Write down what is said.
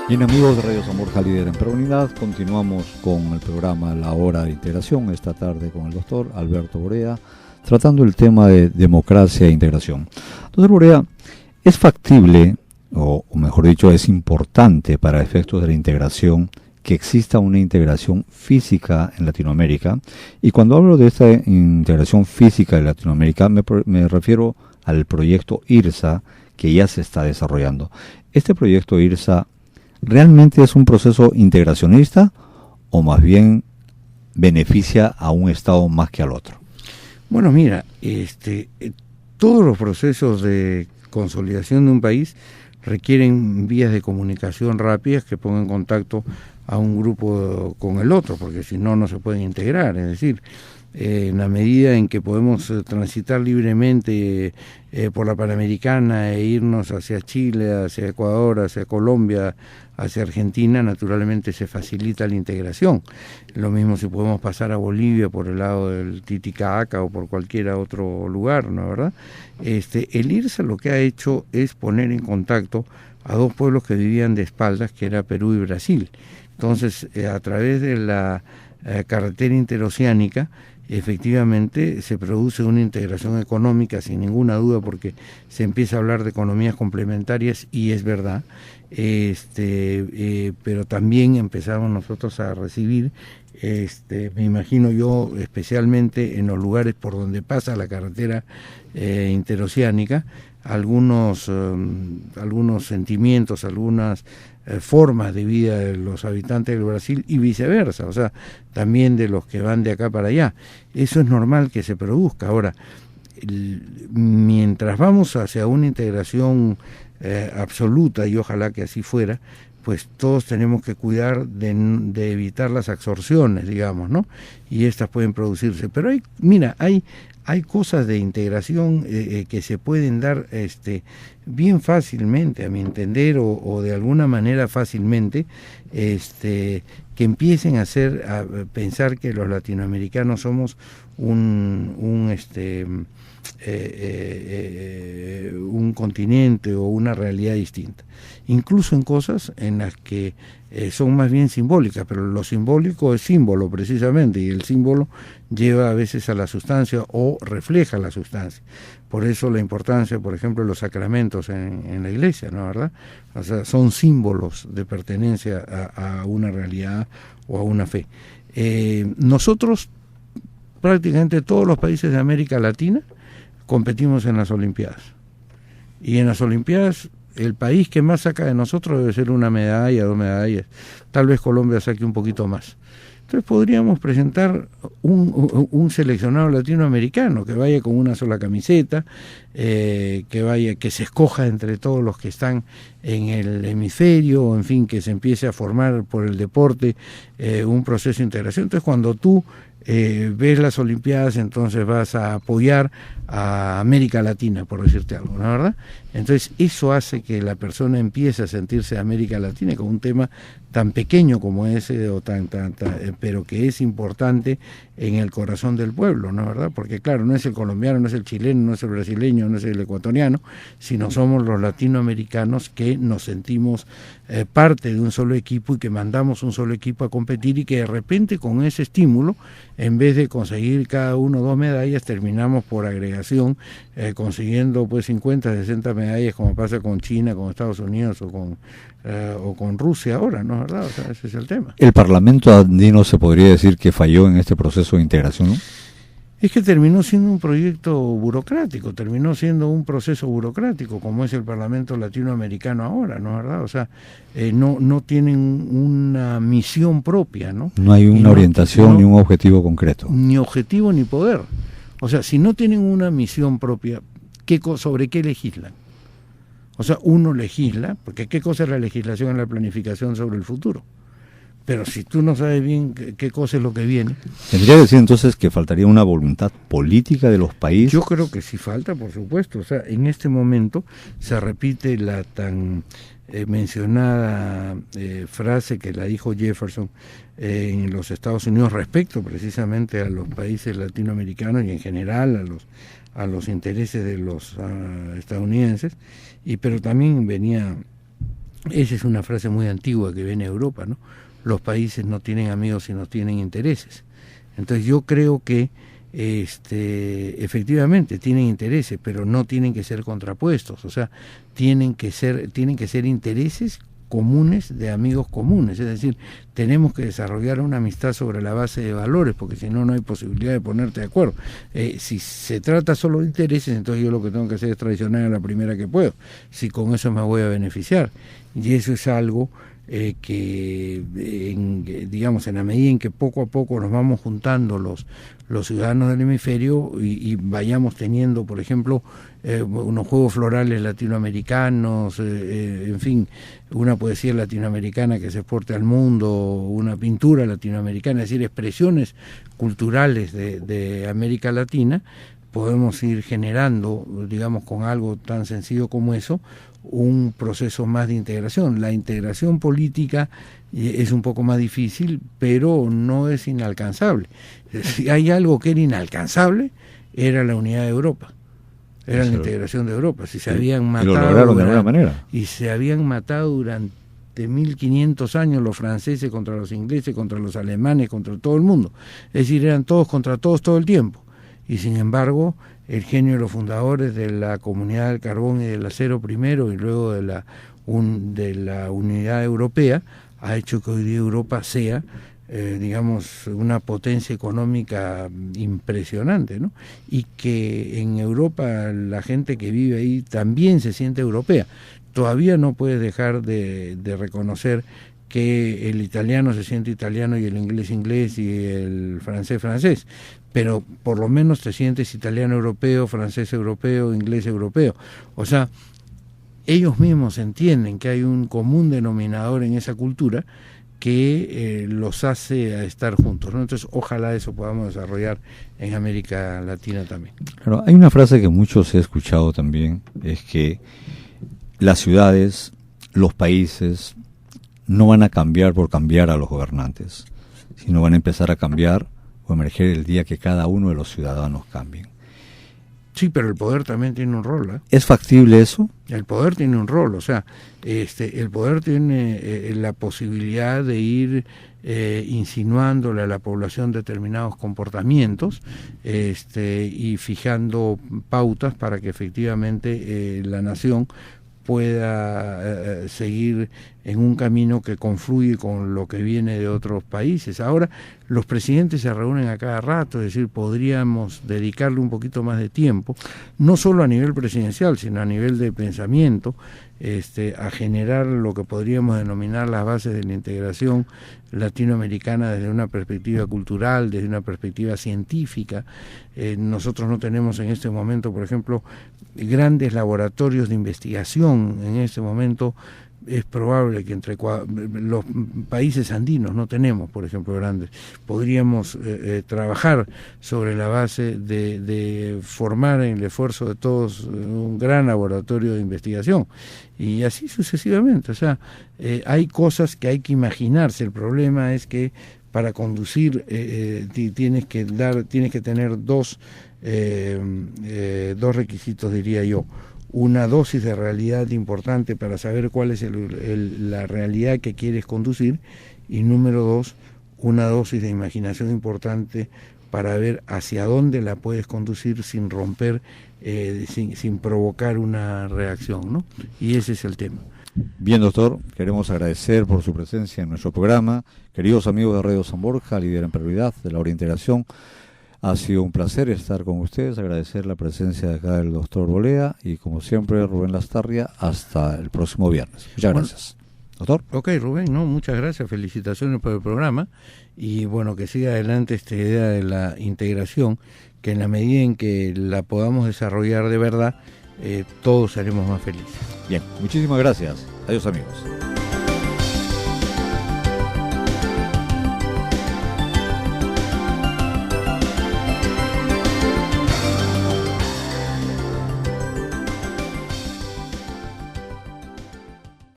Bien, amigos de Radio San Borja, líder en peronidad, continuamos con el programa La Hora de Integración, esta tarde con el doctor Alberto Borea, tratando el tema de democracia e integración. Doctor Borea, ¿es factible, o mejor dicho, es importante para efectos de la integración, que exista una integración física en Latinoamérica? Y cuando hablo de esta integración física en Latinoamérica, me refiero al proyecto IRSA, que ya se está desarrollando. Este proyecto IRSA, ¿realmente es un proceso integracionista o más bien beneficia a un Estado más que al otro? Bueno, mira, todos los procesos de consolidación de un país requieren vías de comunicación rápidas que pongan en contacto a un grupo con el otro, porque si no, no se pueden integrar. Es decir, en la medida en que podemos transitar libremente por la Panamericana e irnos hacia Chile, hacia Ecuador, hacia Colombia, hacia Argentina, naturalmente se facilita la integración. Lo mismo si podemos pasar a Bolivia por el lado del Titicaca o por cualquier otro lugar, ¿no, verdad? El IRSA lo que ha hecho es poner en contacto a dos pueblos que vivían de espaldas, que era Perú y Brasil. Entonces, a través de la carretera interoceánica, efectivamente se produce una integración económica sin ninguna duda, porque se empieza a hablar de economías complementarias y es verdad, pero también empezamos nosotros a recibir, me imagino yo, especialmente en los lugares por donde pasa la carretera interoceánica, algunos sentimientos, algunas formas de vida de los habitantes del Brasil y viceversa, o sea, también de los que van de acá para allá. Eso es normal que se produzca. Ahora, mientras vamos hacia una integración absoluta, y ojalá que así fuera, pues todos tenemos que cuidar de evitar las absorciones, digamos, ¿no? Y estas pueden producirse. Pero hay cosas de integración que se pueden dar bien fácilmente, a mi entender, o de alguna manera fácilmente, que empiecen a pensar que los latinoamericanos somos un continente o una realidad distinta, incluso en cosas en las que son más bien simbólicas, pero lo simbólico es símbolo precisamente, y el símbolo lleva a veces a la sustancia o refleja la sustancia. Por eso la importancia, por ejemplo, de los sacramentos en la iglesia, ¿no, verdad? O sea, son símbolos de pertenencia a una realidad o a una fe. Nosotros, prácticamente todos los países de América Latina, competimos en las Olimpiadas. Y en las Olimpiadas, el país que más saca de nosotros debe ser una medalla, 2 medallas. Tal vez Colombia saque un poquito más. Entonces podríamos presentar un seleccionado latinoamericano que vaya con una sola camiseta, que se escoja entre todos los que están en el hemisferio, o en fin, que se empiece a formar por el deporte un proceso de integración. Entonces, cuando tú ves las Olimpiadas, entonces vas a apoyar a América Latina, por decirte algo, ¿no, verdad? Entonces eso hace que la persona empiece a sentirse América Latina como un tema tan pequeño como ese, pero que es importante en el corazón del pueblo, ¿no, verdad? Porque claro, no es el colombiano, no es el chileno, no es el brasileño, no es el ecuatoriano, sino somos los latinoamericanos que nos sentimos parte de un solo equipo y que mandamos un solo equipo a competir, y que de repente con ese estímulo, en vez de conseguir cada uno 2 medallas, terminamos por agregación consiguiendo pues 50, 60 medallas, como pasa con China, con Estados Unidos o con Rusia ahora, ¿no, verdad? O sea, ese es el tema. ¿El Parlamento andino se podría decir que falló en este proceso de integración, no? Es que terminó siendo un proyecto burocrático, terminó siendo un proceso burocrático, como es el Parlamento Latinoamericano ahora, ¿no, verdad? O sea, no tienen una misión propia, ¿no? No hay una orientación ni un objetivo concreto. Ni objetivo ni poder. O sea, si no tienen una misión propia, ¿sobre qué legislan? O sea, uno legisla, porque ¿qué cosa es la legislación? Es la planificación sobre el futuro. Pero si tú no sabes bien qué cosa es lo que viene... ¿Tendría que decir entonces que faltaría una voluntad política de los países? Yo creo que sí falta, por supuesto. O sea, en este momento se repite la tan mencionada frase que la dijo Jefferson en los Estados Unidos respecto precisamente a los países latinoamericanos y en general a los intereses de los estadounidenses, pero también venía Esa es una frase muy antigua que viene de Europa, ¿no? Los países no tienen amigos sino tienen intereses. Entonces yo creo que efectivamente tienen intereses, pero no tienen que ser contrapuestos, o sea, tienen que ser intereses comunes de amigos comunes, es decir, tenemos que desarrollar una amistad sobre la base de valores, porque si no, no hay posibilidad de ponerte de acuerdo. Si se trata solo de intereses, entonces yo lo que tengo que hacer es traicionar a la primera que puedo, si con eso me voy a beneficiar, y eso es algo digamos, en la medida en que poco a poco nos vamos juntando los ciudadanos del hemisferio y vayamos teniendo, por ejemplo, unos juegos florales latinoamericanos, en fin, una poesía latinoamericana que se exporte al mundo, una pintura latinoamericana, es decir, expresiones culturales de América Latina, podemos ir generando, digamos, con algo tan sencillo como eso, un proceso más de integración. La integración política es un poco más difícil, pero no es inalcanzable. Si hay algo que era inalcanzable, era la unidad de Europa, era la integración de Europa. Si se habían matado, y lo lograron de alguna manera. Y se habían matado durante 1500 años los franceses contra los ingleses, contra los alemanes, contra todo el mundo. Es decir, eran todos contra todos todo el tiempo. Y sin embargo, el genio de los fundadores de la Comunidad del Carbón y del Acero primero y luego de la Unidad Europea ha hecho que hoy día Europa sea, digamos, una potencia económica impresionante, ¿no? Y que en Europa la gente que vive ahí también se siente europea. Todavía no puedes dejar de reconocer que el italiano se siente italiano y el inglés inglés y el francés francés, pero por lo menos te sientes italiano europeo, francés europeo, inglés europeo. O sea, ellos mismos entienden que hay un común denominador en esa cultura que los hace a estar juntos, ¿no? Entonces, ojalá eso podamos desarrollar en América Latina también. Claro, hay una frase que muchos he escuchado también, es que las ciudades, los países, no van a cambiar por cambiar a los gobernantes, sino van a empezar a cambiar o emerger el día que cada uno de los ciudadanos cambien. Sí, pero el poder también tiene un rol, ¿eh? ¿Es factible eso? El poder tiene un rol, o sea, el poder tiene la posibilidad de ir insinuándole a la población determinados comportamientos y fijando pautas para que efectivamente la nación pueda seguir en un camino que confluye con lo que viene de otros países. Ahora los presidentes se reúnen a cada rato, es decir, podríamos dedicarle un poquito más de tiempo, no solo a nivel presidencial, sino a nivel de pensamiento, a generar lo que podríamos denominar las bases de la integración latinoamericana desde una perspectiva cultural, desde una perspectiva científica. Nosotros no tenemos en este momento, por ejemplo, grandes laboratorios de investigación. En este momento es probable que entre los países andinos no tenemos, por ejemplo, grandes. Podríamos trabajar sobre la base de formar en el esfuerzo de todos un gran laboratorio de investigación y así sucesivamente. O sea, hay cosas que hay que imaginarse. El problema es que para conducir tienes que tener dos requisitos, diría yo. Una dosis de realidad importante para saber cuál es la realidad que quieres conducir, y número dos, una dosis de imaginación importante para ver hacia dónde la puedes conducir sin romper, sin provocar una reacción, ¿no? Y ese es el tema. Bien, doctor, queremos agradecer por su presencia en nuestro programa. Queridos amigos de Radio San Borja, líder en prioridad de la hora de integración, ha sido un placer estar con ustedes, agradecer la presencia de acá del doctor Bolea y como siempre Rubén Lastarria, hasta el próximo viernes. Muchas gracias. Doctor. Ok, Rubén, muchas gracias, felicitaciones por el programa y bueno, que siga adelante esta idea de la integración, que en la medida en que la podamos desarrollar de verdad, todos seremos más felices. Bien, muchísimas gracias. Adiós amigos.